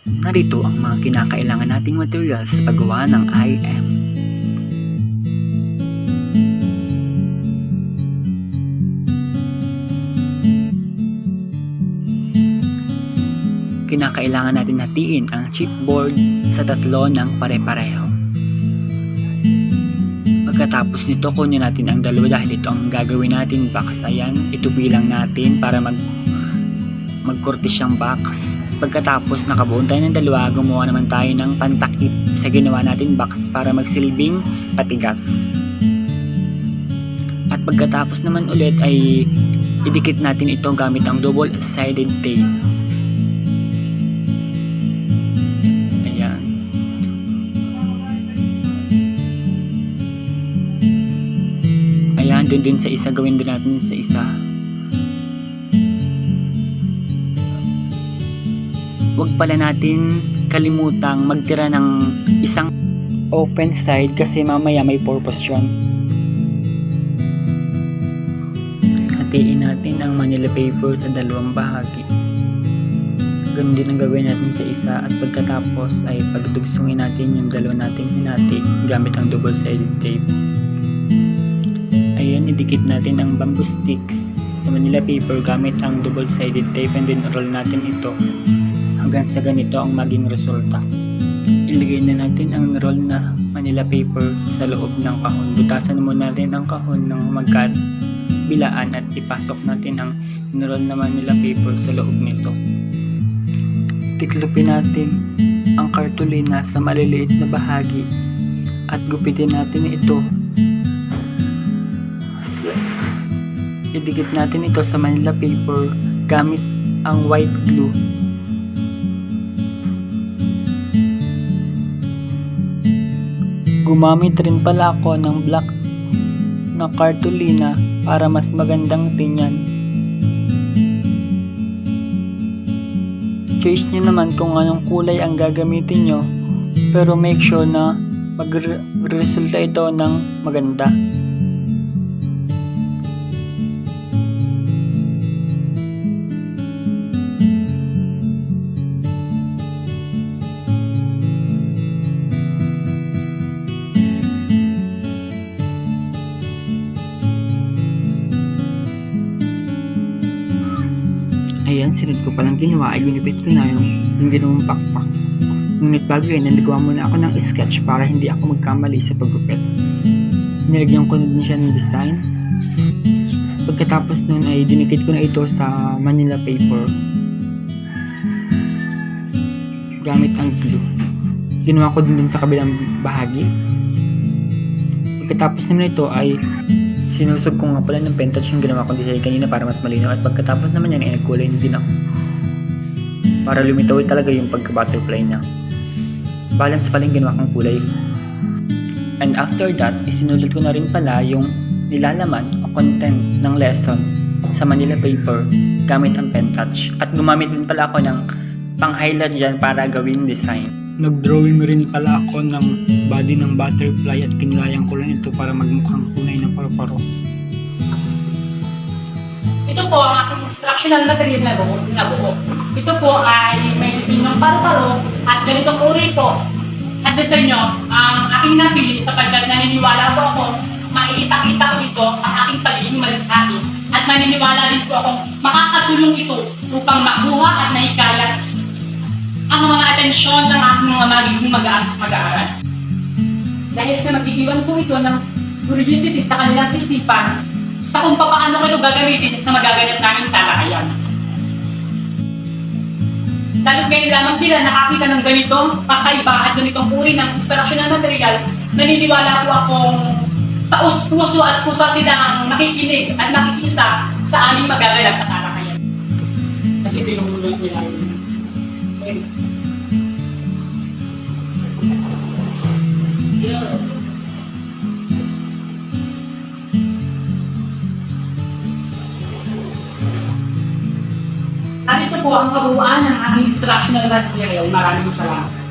Narito ang mga kinakailangan nating materials sa paggawa ng IM. Kinakailangan natin hatiin ang chipboard sa tatlo ng pare-pareho. Pagkatapos nito, kunin natin ang dalawa dahil ito ang gagawin natin box. Ayan, itubi lang natin para magkurti siyang box. Pagkatapos nakabuo tayo ng dalawa, gumawa naman tayo ng pantakip sa ginawa natin box para magsilbing patigas. At pagkatapos naman ulit ay idikit natin ito gamit ang double-sided tape. Ayan. Ayan, dun din sa isa, gawin din natin sa isa. Huwag pala natin kalimutang magtira ng isang open side kasi mamaya may purpose yun. Hatiin natin ang Manila paper sa dalawang bahagi. Ganun din ang gawin natin sa isa at pagkatapos ay pagdugsungin natin yung dalawa nating hinati gamit ang double-sided tape. Ayan, idikit natin ang bamboo sticks sa Manila paper gamit ang double-sided tape and then roll natin ito hanggang sa ganito ang maging resulta. Ilagay na natin ang roll na Manila paper sa loob ng kahon. Butasan muna natin ang kahon ng magkabilaan at ipasok natin ang roll na Manila paper sa loob nito. Tiklopin natin ang kartolina sa maliliit na bahagi at gupitin natin ito. Idikit natin ito sa Manila paper gamit ang white glue. Gumamit rin pala ako ng black na cartolina para mas magandang tingnan. Choice nyo naman kung anong kulay ang gagamitin nyo, pero make sure na magresulta ito ng maganda. Ayan, sinod ko palang ginawa ay ginipit ko na yung ginawang pakpak. Ngunit bago yun, nagawa muna ako ng sketch para hindi ako magkamali sa paggupit. Nilagyan ko na din siya ng design. Pagkatapos nun ay dinikit ko na ito sa Manila paper gamit ang glue. Ginawa ko din sa kabilang bahagi. Pagkatapos naman ito ay sinusog ko nga pala ng pentouch yung ginawa kong design kanina para mas malinaw at pagkatapos naman yan ay nagkulay din ako para lumitaw talaga yung pagka-butterfly niya. Balance pala yung ginawa kong kulay. And after that, isinulat ko na rin pala yung nilalaman o content ng lesson sa Manila paper gamit ang pentouch at gumamit din pala ako ng pang-highlight dyan para gawing design. Nag-drawing rin pala ako ng body ng butterfly at kinulayan ko lang ito para magmukhang kulay ng paru-paro. Ito po ang aking instructional material na buo. Ito po ay may design ng paru-paro at ganitong uri po. At ito nyo, ang aking napili sapagkat naniniwala po ako makikita-kita ko ito ang aking pagiging malikhain at naniniwala din po akong makakatulong ito upang makuha at naikalat ang mga atensyon ng aking mga magiging mag-aaral. Dahil sa maghihiwan po ito ng curiosity sa kanilang isipan sa kung paano ko ito gagamitin sa magaganap naming talakayan. Lalo't ngayon lamang sila nakakita ng ganito, kakaiba at ganitong uri ng instructional material, naniniwala po akong taus-puso at puso silang nakikinig at nakikisa sa aming magaganap na talakayan. Kasi ito yung mundo nila. Narito po ang kabuuan ng aking instructional material. Maraming salamat.